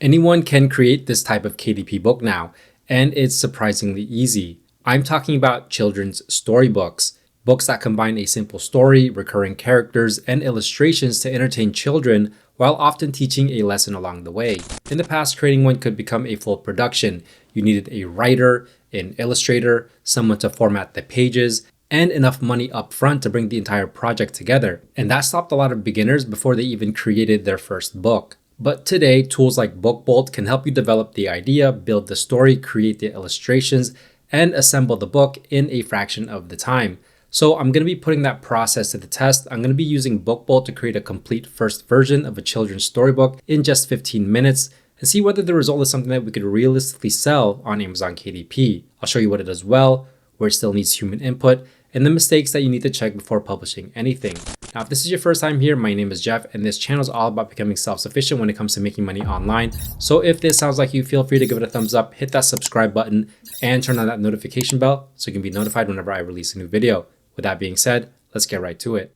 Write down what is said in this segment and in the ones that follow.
Anyone can create this type of KDP book now, and it's surprisingly easy. I'm talking about children's storybooks, books that combine a simple story, recurring characters, and illustrations to entertain children while often teaching a lesson along the way. In the past, creating one could become a full production. You needed a writer, an illustrator, someone to format the pages, and enough money up front to bring the entire project together. And that stopped a lot of beginners before they even created their first book. But today, tools like BookBolt can help you develop the idea, build the story, create the illustrations, and assemble the book in a fraction of the time. So I'm going to be putting that process to the test. I'm going to be using BookBolt to create a complete first version of a children's storybook in just 15 minutes and see whether the result is something that we could realistically sell on Amazon KDP. I'll show you what it does well, where it still needs human input, and the mistakes that you need to check before publishing anything. Now, if this is your first time here, my name is Jeff, and this channel is all about becoming self-sufficient when it comes to making money online. So if this sounds like you, feel free to give it a thumbs up, hit that subscribe button, and turn on that notification bell so you can be notified whenever I release a new video. With that being said, let's get right to it.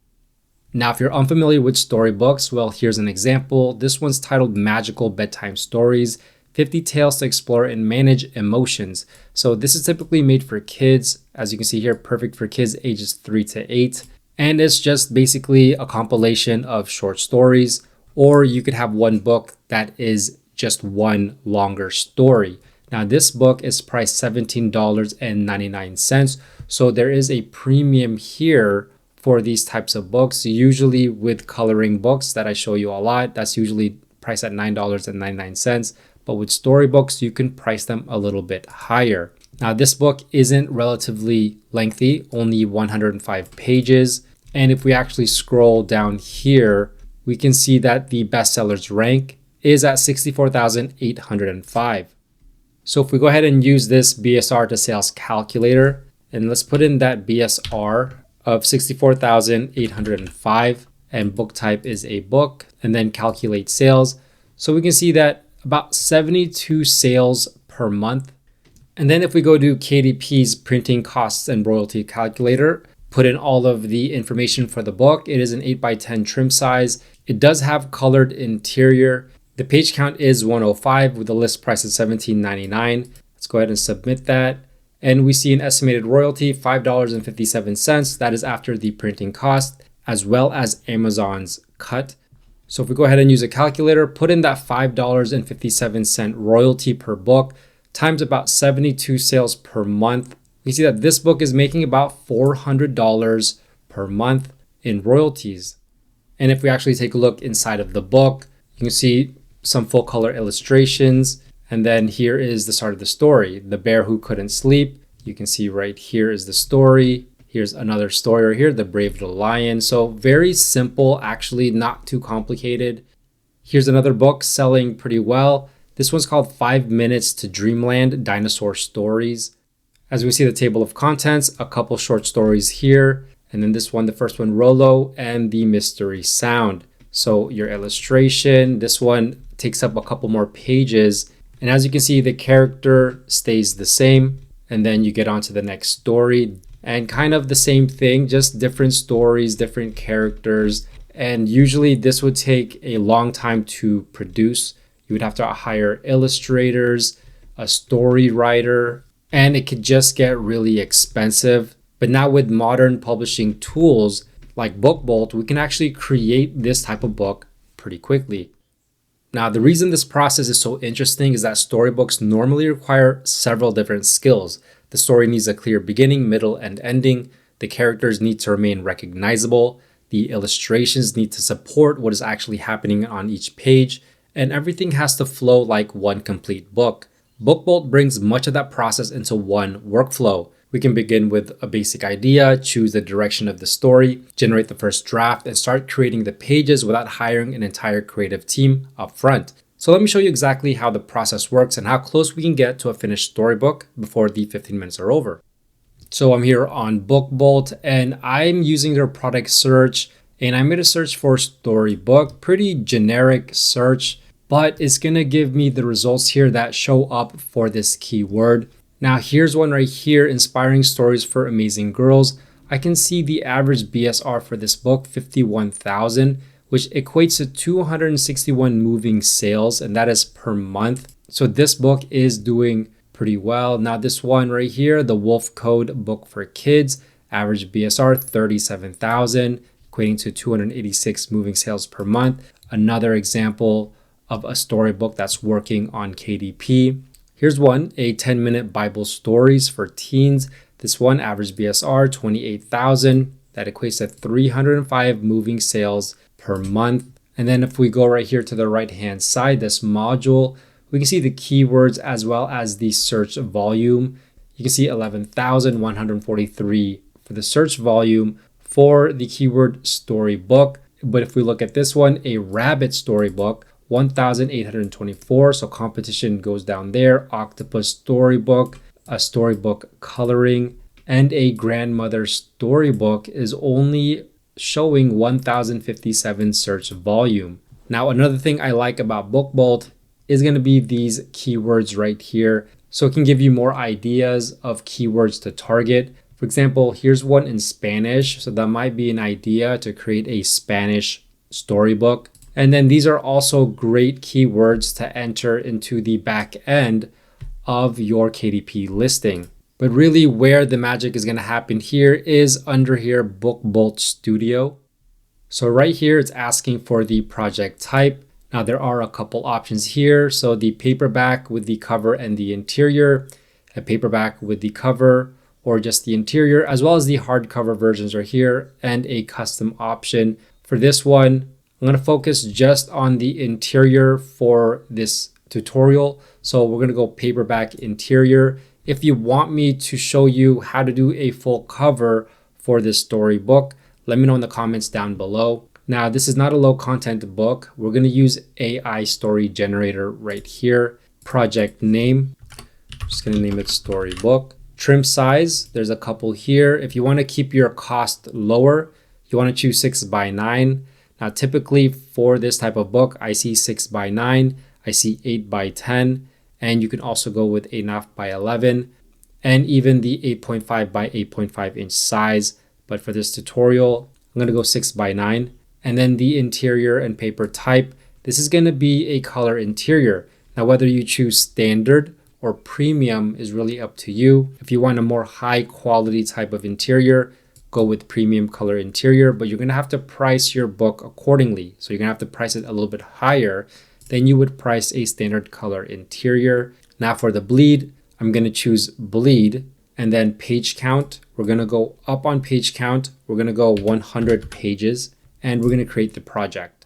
Now, if you're unfamiliar with storybooks, well, here's an example. This one's titled Magical Bedtime Stories, 50 Tales to Explore and Manage Emotions. So this is typically made for kids. As you can see here, perfect for kids ages 3 to 8. And it's just basically a compilation of short stories, or you could have one book that is just one longer story. Now, this book is priced $17.99. So there is a premium here for these types of books. Usually with coloring books that I show you a lot, that's usually priced at $9.99. But with storybooks, you can price them a little bit higher. Now, this book isn't relatively lengthy, only 105 pages. And if we actually scroll down here, we can see that the bestsellers rank is at 64,805. So if we go ahead and use this BSR to sales calculator, and let's put in that BSR of 64,805, and book type is a book, and then calculate sales. So we can see that about 72 sales per month. And then if we go to KDP's printing costs and royalty calculator, put in all of the information for the book. It is an 8x10 trim size. It does have colored interior. The page count is 105 with the list price at $17.99. Let's go ahead and submit that. And we see an estimated royalty, $5.57. That is after the printing cost, as well as Amazon's cut. So if we go ahead and use a calculator, put in that $5.57 royalty per book times about 72 sales per month. You see that this book is making about $400 per month in royalties. And if we actually take a look inside of the book, you can see some full color illustrations. And then here is the start of the story, The Bear Who Couldn't Sleep. You can see right here is the story. Here's another story right here, The Brave Little Lion. So very simple, actually not too complicated. Here's another book selling pretty well. This one's called 5 Minutes to Dreamland, Dinosaur Stories. As we see the table of contents, a couple short stories here. And then this one, the first one, Rolo and the Mystery Sound. So your illustration, this one takes up a couple more pages. And as you can see, the character stays the same. And then you get on to the next story. And kind of the same thing, just different stories, different characters. And usually this would take a long time to produce. You would have to hire illustrators, a story writer, and it could just get really expensive. But now with modern publishing tools like BookBolt, we can actually create this type of book pretty quickly. Now, the reason this process is so interesting is that storybooks normally require several different skills. The story needs a clear beginning, middle, and ending. The characters need to remain recognizable. The illustrations need to support what is actually happening on each page. And everything has to flow like one complete book. BookBolt brings much of that process into one workflow. We can begin with a basic idea, choose the direction of the story, generate the first draft, and start creating the pages without hiring an entire creative team up front. So let me show you exactly how the process works and how close we can get to a finished storybook before the 15 minutes are over. So I'm here on BookBolt and I'm using their product search, and I'm going to search for storybook, pretty generic search, but it's going to give me the results here that show up for this keyword. Now here's one right here, Inspiring Stories for Amazing Girls. I can see the average BSR for this book, 51,000, which equates to 261 moving sales, and that is per month. So this book is doing pretty well. Now this one right here, the Wolf Code book for kids, average BSR 37,000, equating to 286 moving sales per month. Another example of a storybook that's working on KDP. Here's one, a 10-minute Bible stories for teens. This one, average BSR 28,000. That equates to 305 moving sales per month. And then if we go right here to the right-hand side, this module, we can see the keywords as well as the search volume. You can see 11,143 for the search volume for the keyword storybook. But if we look at this one, a rabbit storybook, 1,824. So competition goes down there. Octopus storybook, a storybook coloring, and a grandmother storybook is only showing 1,057 search volume. Now, another thing I like about BookBolt is going to be these keywords right here. So it can give you more ideas of keywords to target. For example, here's one in Spanish. So that might be an idea to create a Spanish storybook. And then these are also great keywords to enter into the back end of your KDP listing. But really where the magic is going to happen here is under here, BookBolt Studio. So right here, it's asking for the project type. Now there are a couple options here. So the paperback with the cover and the interior, a paperback with the cover or just the interior, as well as the hardcover versions are here, and a custom option. For this one, I'm going to focus just on the interior for this tutorial. So we're going to go paperback interior. If you want me to show you how to do a full cover for this storybook, let me know in the comments down below. Now, this is not a low content book. We're going to use AI story generator right here. Project name, I'm just going to name it storybook. Trim size, there's a couple here. If you want to keep your cost lower, you want to choose 6:9. Now, typically for this type of book, I see 6:9, I see 8:10, and you can also go with 8.5:11, and even the 8.5 by 8.5 inch size. But for this tutorial, I'm going to go 6:9. And then the interior and paper type, this is going to be a color interior. Now, whether you choose standard or premium is really up to you. If you want a more high quality type of interior, go with premium color interior, but you're going to have to price your book accordingly. So you're going to have to price it a little bit higher than you would price a standard color interior. Now for the bleed, I'm going to choose bleed, and then page count. We're going to go up on page count. We're going to go 100 pages, and we're going to create the project.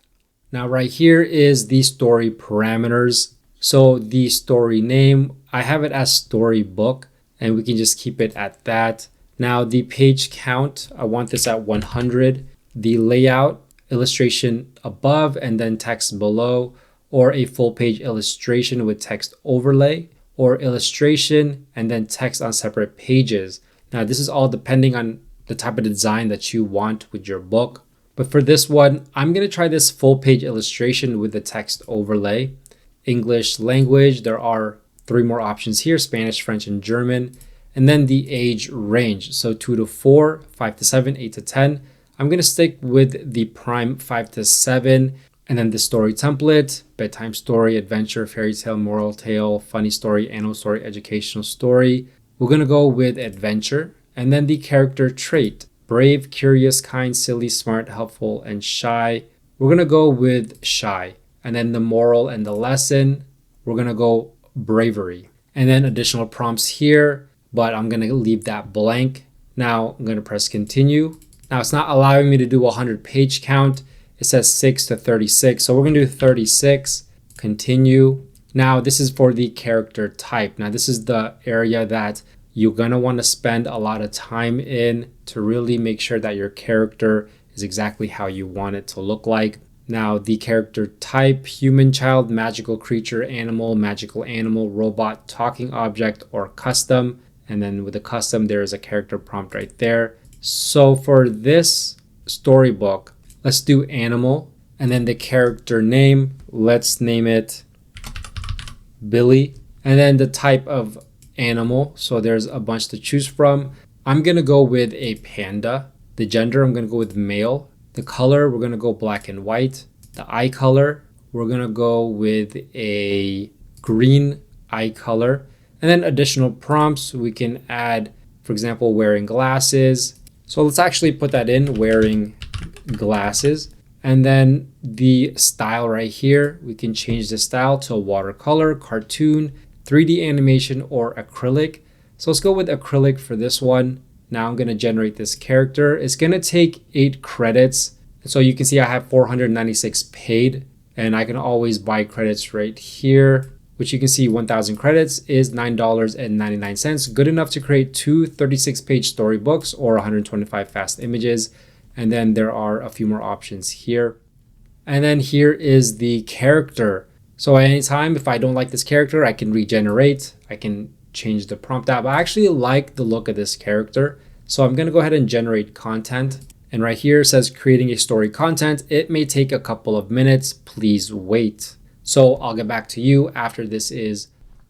Now right here is the story parameters. So the story name, I have it as storybook, and we can just keep it at that. Now the page count, I want this at 100. The layout, illustration above and then text below, or a full page illustration with text overlay, or illustration and then text on separate pages. Now this is all depending on the type of design that you want with your book. But for this one, I'm going to try this full page illustration with the text overlay. English language, there are 3 more options here, Spanish, French, and German. And then the age range, so 2 to 4, 5 to 7, 8 to 10. I'm going to stick with the prime 5 to 7. And then the story template, bedtime story, adventure, fairy tale, moral tale, funny story, animal story, educational story. We're going to go with adventure. And then the character trait, brave, curious, kind, silly, smart, helpful, and shy. We're going to go with shy. And then the moral and the lesson, we're going to go bravery. And then additional prompts here, but I'm going to leave that blank. Now I'm going to press continue. Now it's not allowing me to do a 100 page count. It says 6 to 36. So we're going to do 36, continue. Now this is for the character type. Now this is the area that you're going to want to spend a lot of time in to really make sure that your character is exactly how you want it to look like. Now the character type, human, child, magical creature, magical animal, robot, talking object, or custom. And then with the custom, there is a character prompt right there. So for this storybook, let's do animal, and then the character name, let's name it Billy. And then the type of animal, so there's a bunch to choose from. I'm gonna go with a panda. The gender, I'm gonna go with male. The color, we're gonna go black and white. The eye color, we're gonna go with a green eye color. And then additional prompts, we can add, for example, wearing glasses. So let's actually put that in, wearing glasses. And then the style right here, we can change the style to a watercolor, cartoon, 3D animation, or acrylic. So let's go with acrylic for this one. Now I'm gonna generate this character. It's gonna take 8 credits. So you can see I have 496 paid, and I can always buy credits right here, which you can see 1,000 credits is $9.99. Good enough to create 2 36-page storybooks or 125 fast images. And then there are a few more options here. And then here is the character. So at any time, if I don't like this character, I can regenerate. I can change the prompt out. I actually like the look of this character. So I'm gonna go ahead and generate content. And right here it says creating a story content. It may take a couple of minutes. Please wait. So I'll get back to you after this is.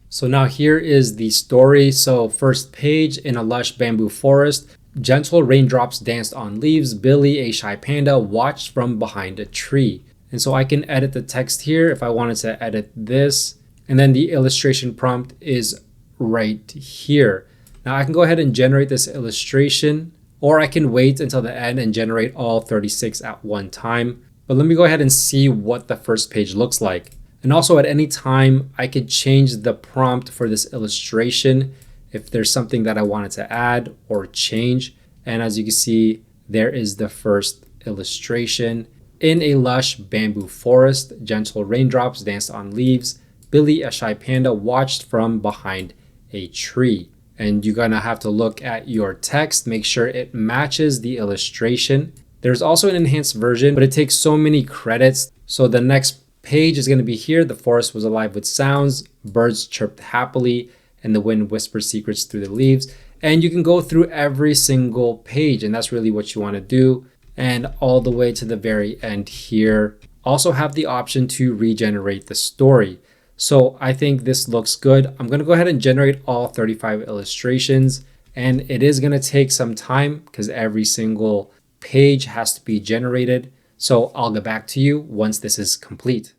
So now here is the story. So first page, in a lush bamboo forest, gentle raindrops danced on leaves. Billy, a shy panda, watched from behind a tree. And so I can edit the text here if I wanted to edit this. And then the illustration prompt is right here. Now I can go ahead and generate this illustration, or I can wait until the end and generate all 36 at one time. But let me go ahead and see what the first page looks like. And also at any time, I could change the prompt for this illustration if there's something that I wanted to add or change. And as you can see, there is the first illustration. In a lush bamboo forest, gentle raindrops danced on leaves. Billy, a shy panda, watched from behind a tree. And you're gonna have to look at your text, make sure it matches the illustration. There's also an enhanced version, but it takes so many credits. So the next page is gonna be here. The forest was alive with sounds, birds chirped happily, and the wind whispered secrets through the leaves. And you can go through every single page, and that's really what you wanna do. And all the way to the very end here. Also have the option to regenerate the story. So I think this looks good. I'm gonna go ahead and generate all 35 illustrations, and it is gonna take some time because every single page has to be generated. So I'll get back to you once this is complete.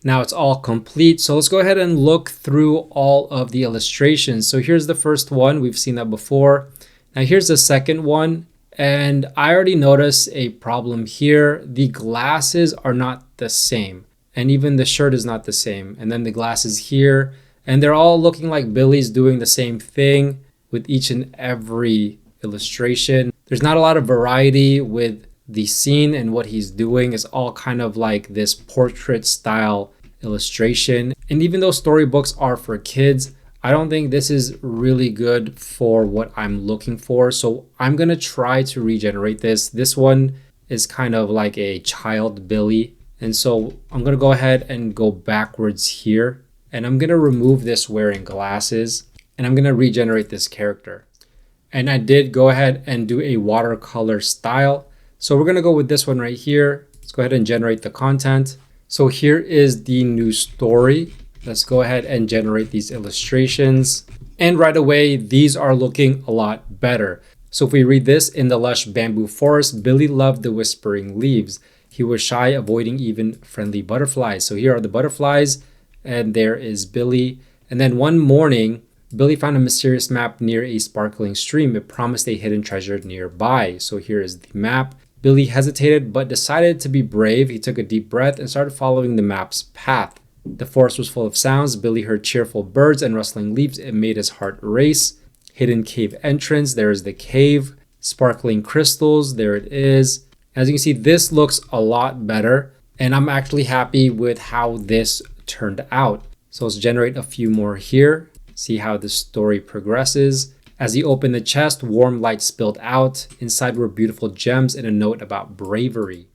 Now it's all complete. So let's go ahead and look through all of the illustrations. So here's the first one. We've seen that before. Now here's the second one. And I already noticed a problem here. The glasses are not the same. And even the shirt is not the same. And then the glasses here. And they're all looking like Billy's doing the same thing with each and every illustration. There's not a lot of variety with the scene and what he's doing. Is all kind of like this portrait style illustration. And even though storybooks are for kids, I don't think this is really good for what I'm looking for. So I'm gonna try to regenerate this. This one is kind of like a child Billy. And so I'm gonna go ahead and go backwards here. And I'm gonna remove this wearing glasses. And I'm gonna regenerate this character. And I did go ahead and do a watercolor style. So we're gonna go with this one right here. Let's go ahead and generate the content. So here is the new story. Let's go ahead and generate these illustrations. And right away, these are looking a lot better. So if we read this, in the lush bamboo forest, Billy loved the whispering leaves. He was shy, avoiding even friendly butterflies. So here are the butterflies, and there is Billy. And then one morning, Billy found a mysterious map near a sparkling stream. It promised a hidden treasure nearby. So here is the map. Billy hesitated, but decided to be brave. He took a deep breath and started following the map's path. The forest was full of sounds. Billy heard cheerful birds and rustling leaves. It made his heart race. Hidden cave entrance. There is the cave. Sparkling crystals. There it is. As you can see, this looks a lot better. And I'm actually happy with how this turned out. So let's generate a few more here. See how the story progresses. As he opened the chest, warm light spilled out. Inside were beautiful gems and a note about bravery.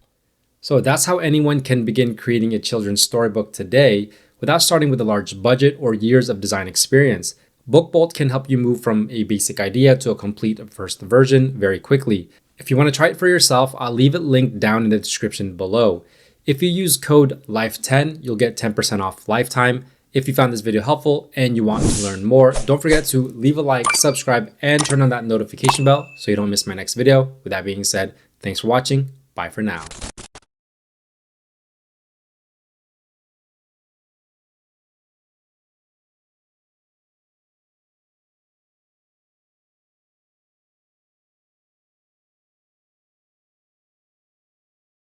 So that's how anyone can begin creating a children's storybook today without starting with a large budget or years of design experience. BookBolt can help you move from a basic idea to a complete first version very quickly. If you want to try it for yourself, I'll leave it linked down in the description below. If you use code LIFE10, you'll get 10% off lifetime. If you found this video helpful and you want to learn more, don't forget to leave a like, subscribe, and turn on that notification bell so you don't miss my next video. With that being said, thanks for watching. Bye for now.